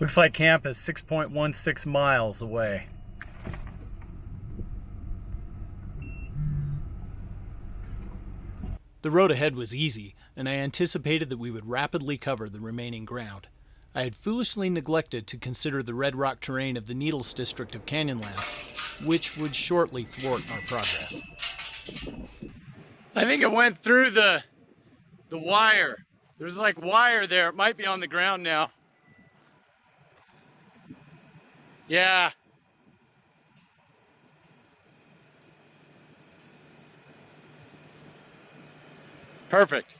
Looks like camp is 6.16 miles away. The road ahead was easy, and I anticipated that we would rapidly cover the remaining ground. I had foolishly neglected to consider the red rock terrain of the Needles district of Canyonlands, which would shortly thwart our progress. I think it went through the wire. There's like wire there. It might be on the ground now. Yeah. Perfect.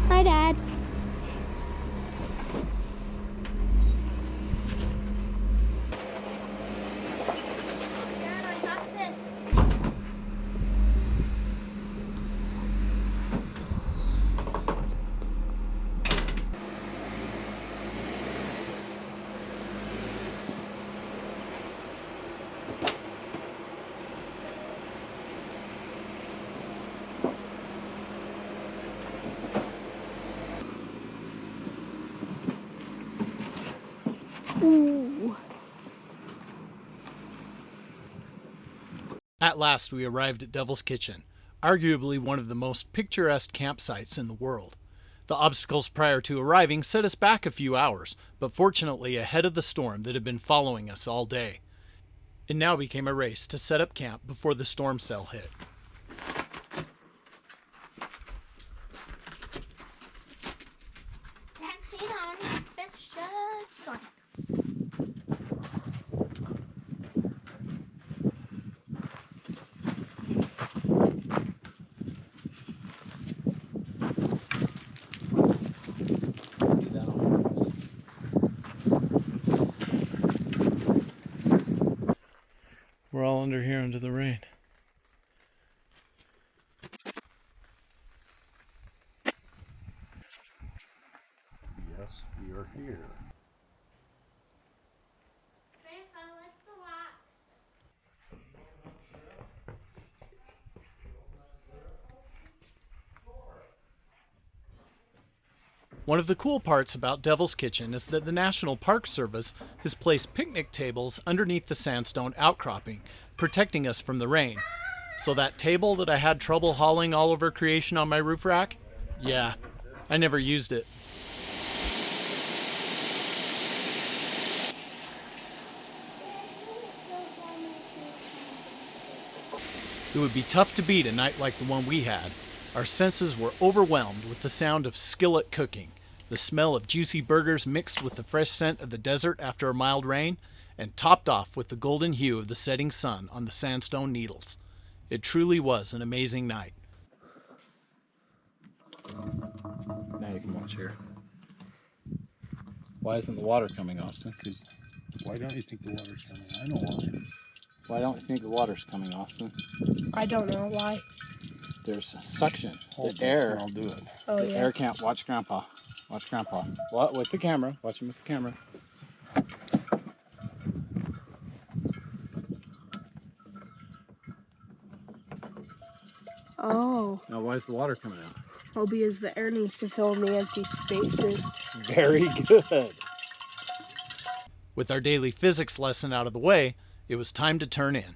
Hi, Dad. Dad, I got this. Ooh. At last, we arrived at Devil's Kitchen, arguably one of the most picturesque campsites in the world. The obstacles prior to arriving set us back a few hours, but fortunately ahead of the storm that had been following us all day. It now became a race to set up camp before the storm cell hit. Taxi on. It's just fine. We're all under here under the rain. Yes, we are here. Grandpa, like the rocks. One of the cool parts about Devil's Kitchen is that the National Park Service has placed picnic tables underneath the sandstone outcropping, protecting us from the rain. So that table that I had trouble hauling all over creation on my roof rack? Yeah, I never used it. It would be tough to beat a night like the one we had. Our senses were overwhelmed with the sound of skillet cooking, the smell of juicy burgers mixed with the fresh scent of the desert after a mild rain, and topped off with the golden hue of the setting sun on the sandstone needles. It truly was an amazing night. Now you can watch here. Why isn't the water coming, Austin? Why don't you think the water's coming? I know why. Why don't you think the water's coming, Austin? I don't know why. There's suction. Hold The this air. and I'll do it. Oh, The yeah. air can't. Watch Grandpa. Watch Grandpa. What? With the camera. Watch him with the camera. Oh. Now, why is the water coming out? Oh, because the air needs to fill in the empty spaces. Very good. With our daily physics lesson out of the way, it was time to turn in.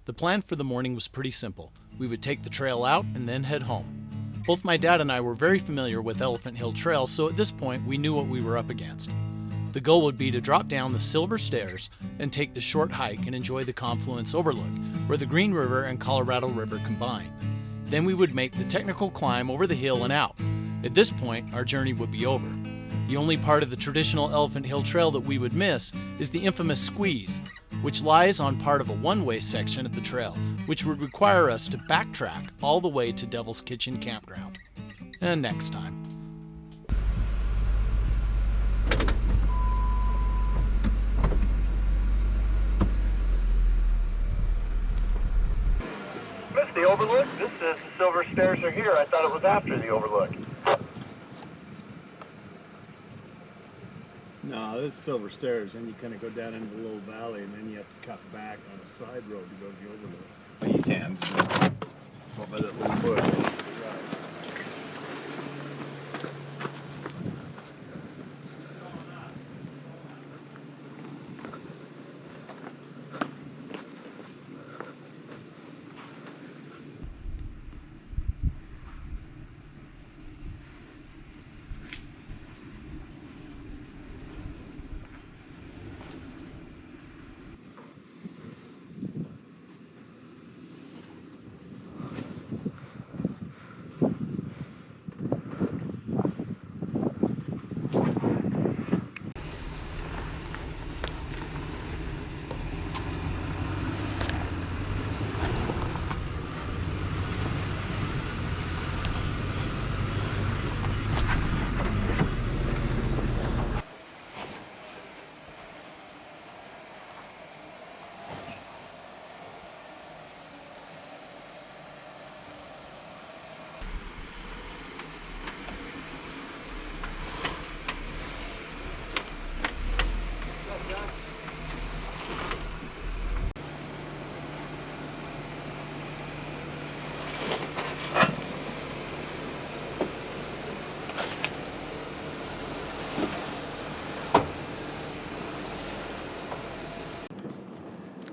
The plan for the morning was pretty simple. We would take the trail out and then head home. Both my dad and I were very familiar with Elephant Hill Trail, so at this point we knew what we were up against. The goal would be to drop down the Silver Stairs and take the short hike and enjoy the Confluence overlook, where the Green River and Colorado River combine. Then we would make the technical climb over the hill and out. At this point, our journey would be over. The only part of the traditional Elephant Hill Trail that we would miss is the infamous squeeze, which lies on part of a one-way section of the trail, which would require us to backtrack all the way to Devil's Kitchen Campground. And next time. Missed the overlook? This says the silver stairs are here. I thought it was after the overlook. No, this is Silver Stairs, then you kind of go down into the little valley, and then you have to cut back on a side road to go to the overlook. Well, you can. Go by that little bush.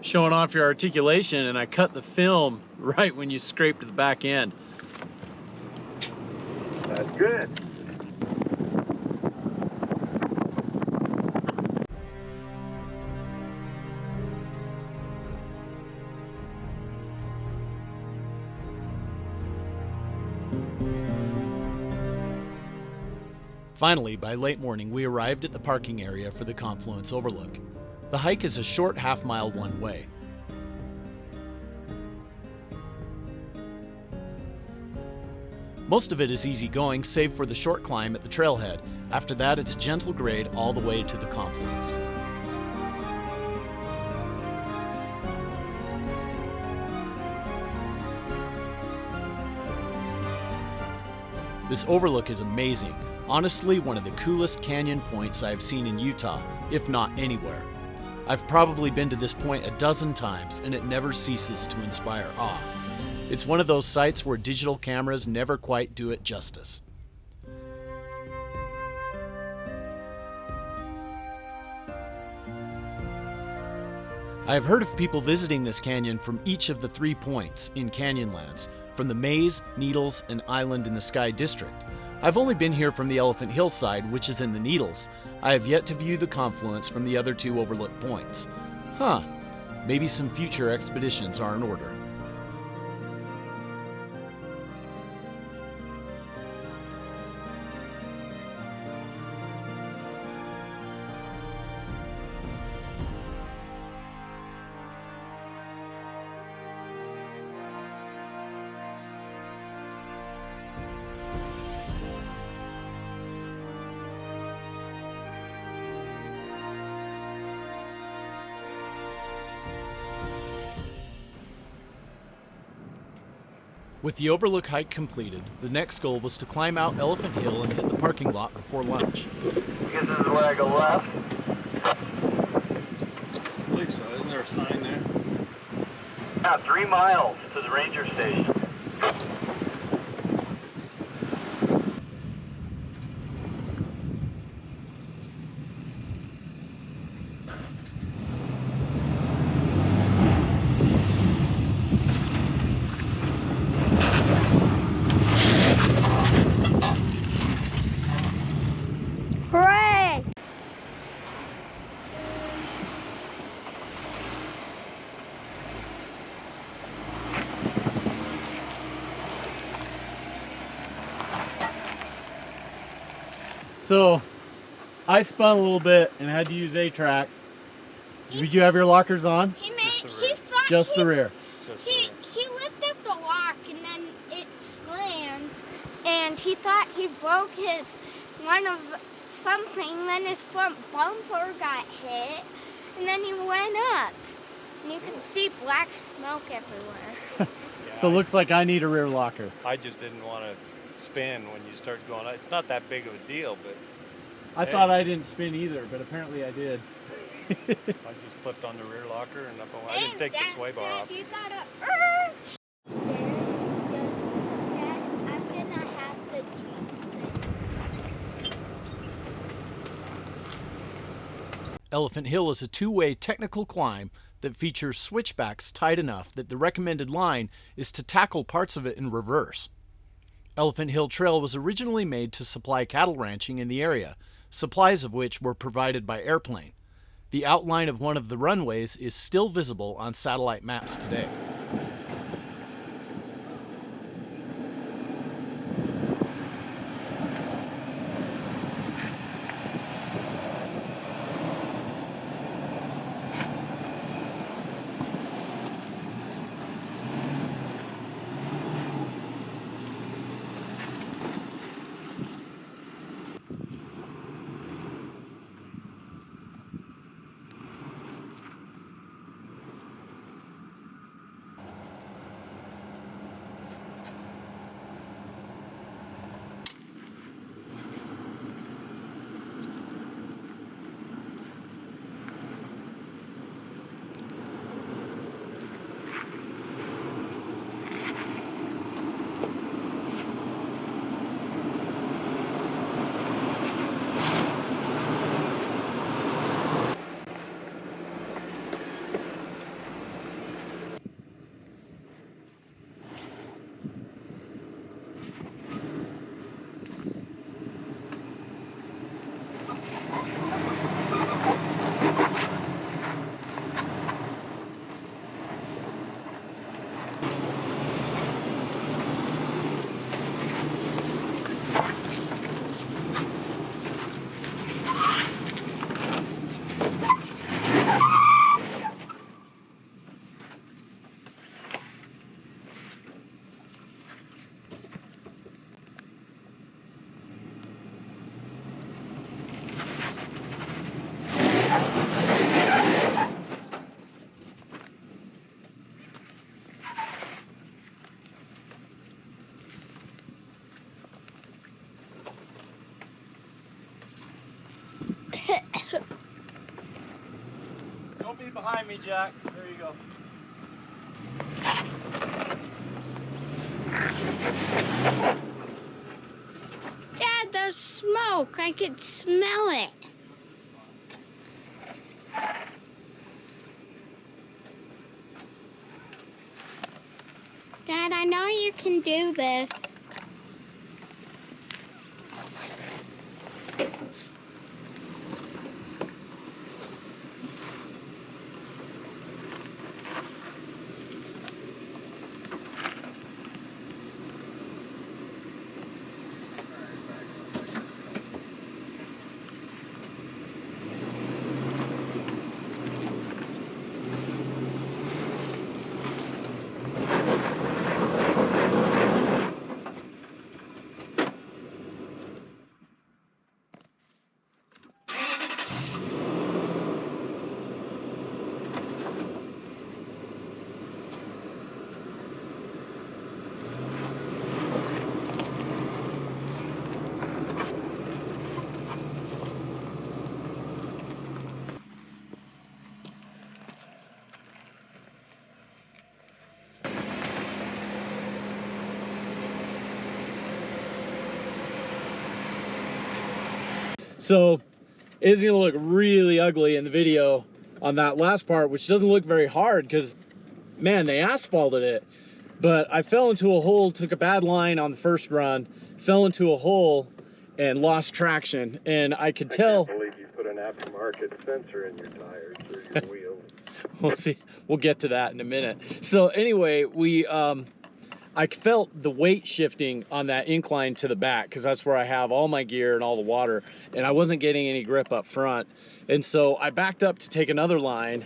Showing off your articulation, and I cut the film right when you scraped the back end. That's good. Finally, by late morning, we arrived at the parking area for the Confluence Overlook. The hike is a short half-mile one way. Most of it is easy going, save for the short climb at the trailhead. After that, it's gentle grade all the way to the Confluence. This overlook is amazing. Honestly, one of the coolest canyon points I've seen in Utah, if not anywhere. I've probably been to this point a dozen times, and it never ceases to inspire awe. It's one of those sites where digital cameras never quite do it justice. I have heard of people visiting this canyon from each of the 3 points in Canyonlands, from the Maze, Needles, and Island in the Sky district. I've only been here from the Elephant Hill side, which is in the Needles. I have yet to view the confluence from the other 2 overlook points. Maybe some future expeditions are in order. With the overlook hike completed, the next goal was to climb out Elephant Hill and hit the parking lot before lunch. I guess this is where I go left. I believe so. Isn't there a sign there? Yeah, 3 miles to the ranger station. Hooray! So I spun a little bit and had to use A-track. Did you have your lockers on? He thought Just the rear. he lifted up the lock and then it slammed, and he thought he broke his something. Then his front bumper got hit, and then he went up, and you could see black smoke everywhere. So it looks like I need a rear locker. I just didn't want to spin when you start going. It's not that big of a deal, but I thought I didn't spin either, but apparently I did. I just flipped on the rear locker and up. I didn't take the sway bar off. You got a. I'm gonna have the Jeep. Elephant Hill is a two-way technical climb that features switchbacks tight enough that the recommended line is to tackle parts of it in reverse. Elephant Hill Trail was originally made to supply cattle ranching in the area, supplies of which were provided by airplane. The outline of one of the runways is still visible on satellite maps today. Don't be behind me, Jack. There you go. Dad, there's smoke. I could smell it. Dad, I know you can do this. So it's gonna look really ugly in the video on that last part, which doesn't look very hard because, man, they asphalted it. But I fell into a hole, took a bad line on the first run, fell into a hole and lost traction. And I could tell. I can't believe you put an aftermarket sensor in your tires or your wheels. We'll see. We'll get to that in a minute. So anyway, I felt the weight shifting on that incline to the back because that's where I have all my gear and all the water, and I wasn't getting any grip up front. And so I backed up to take another line,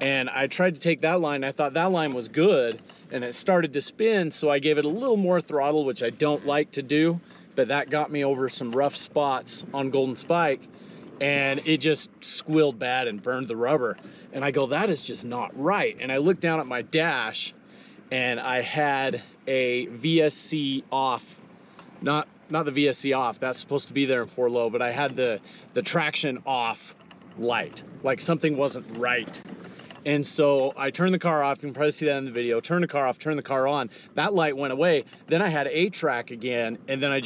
and I tried to take that line. I thought that line was good, and it started to spin, so I gave it a little more throttle, which I don't like to do, but that got me over some rough spots on Golden Spike, and it just squealed bad and burned the rubber. And I go, that is just not right. And I looked down at my dash, and I had a VSC off, not the VSC off, that's supposed to be there in 4-low, but I had the traction off light, like something wasn't right. And so I turned the car off, you can probably see that in the video, turn the car off, turn the car on, that light went away. Then I had A-track again, and then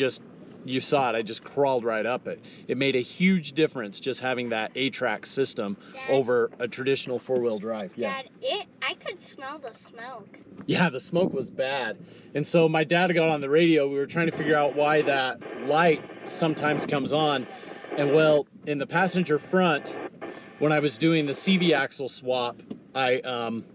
you saw it, I just crawled right up it. It made a huge difference just having that A-track system, Dad, over a traditional 4-wheel drive. Yeah. Dad, I could smell the smoke. Yeah, the smoke was bad. And so my dad got on the radio, we were trying to figure out why that light sometimes comes on. And well, in the passenger front, when I was doing the CV axle swap, I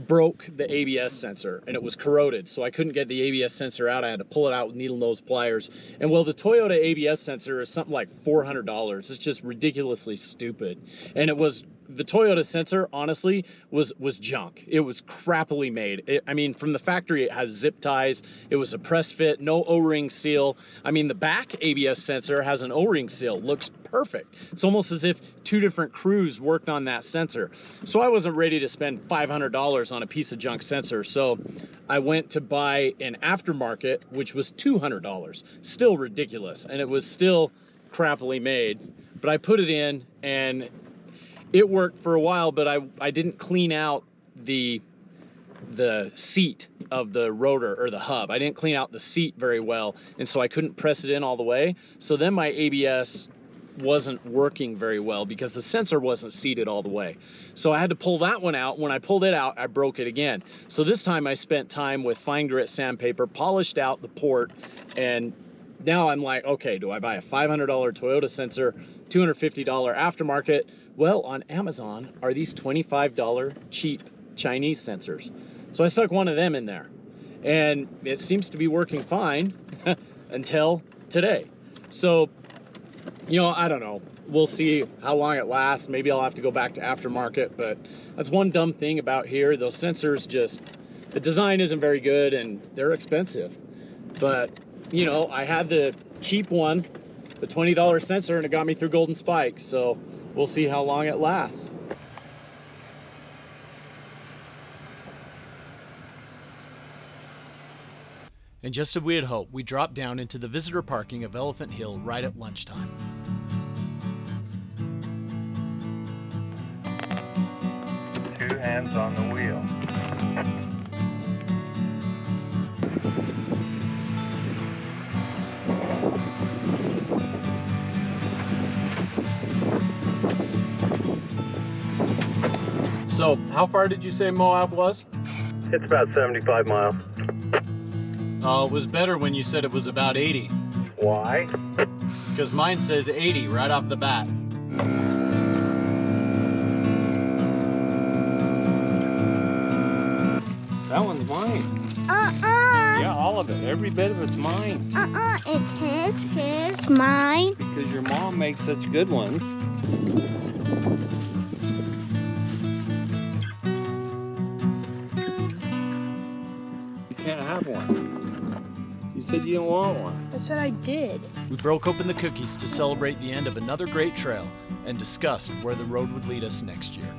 broke the ABS sensor and it was corroded, so I couldn't get the ABS sensor out. I had to pull it out with needle nose pliers. And well, the Toyota ABS sensor is something like $400. It's just ridiculously stupid. And it was, the Toyota sensor, honestly, was junk. It was crappily made. I mean, from the factory, it has zip ties. It was a press fit, no O-ring seal. I mean, the back ABS sensor has an O-ring seal. Looks perfect. It's almost as if two different crews worked on that sensor. So I wasn't ready to spend $500 on a piece of junk sensor. So I went to buy an aftermarket, which was $200. Still ridiculous. And it was still crappily made. But I put it in, and it worked for a while, but I didn't clean out the seat of the rotor or the hub. I didn't clean out the seat very well, and so I couldn't press it in all the way. So then my ABS wasn't working very well because the sensor wasn't seated all the way. So I had to pull that one out. When I pulled it out, I broke it again. So this time I spent time with fine grit sandpaper, polished out the port, and now I'm like, okay, do I buy a $500 Toyota sensor, $250 aftermarket? Well, on Amazon are these $25 cheap Chinese sensors. So I stuck one of them in there, and it seems to be working fine until today. So, you know, I don't know. We'll see how long it lasts. Maybe I'll have to go back to aftermarket, but that's one dumb thing about here. Those sensors just, the design isn't very good and they're expensive. But, you know, I had the cheap one, the $20 sensor, and it got me through Golden Spike. So we'll see how long it lasts. And just as we had hoped, we dropped down into the visitor parking of Elephant Hill right at lunchtime. Two hands on the wheel. So how far did you say Moab was? It's about 75 miles. It was better when you said it was about 80. Why? Because mine says 80 right off the bat. That one's mine. Yeah, all of it. Every bit of it's mine. It's his, mine. Because your mom makes such good ones. You can't have one. You said you didn't want one. I said I did. We broke open the cookies to celebrate the end of another great trail and discussed where the road would lead us next year.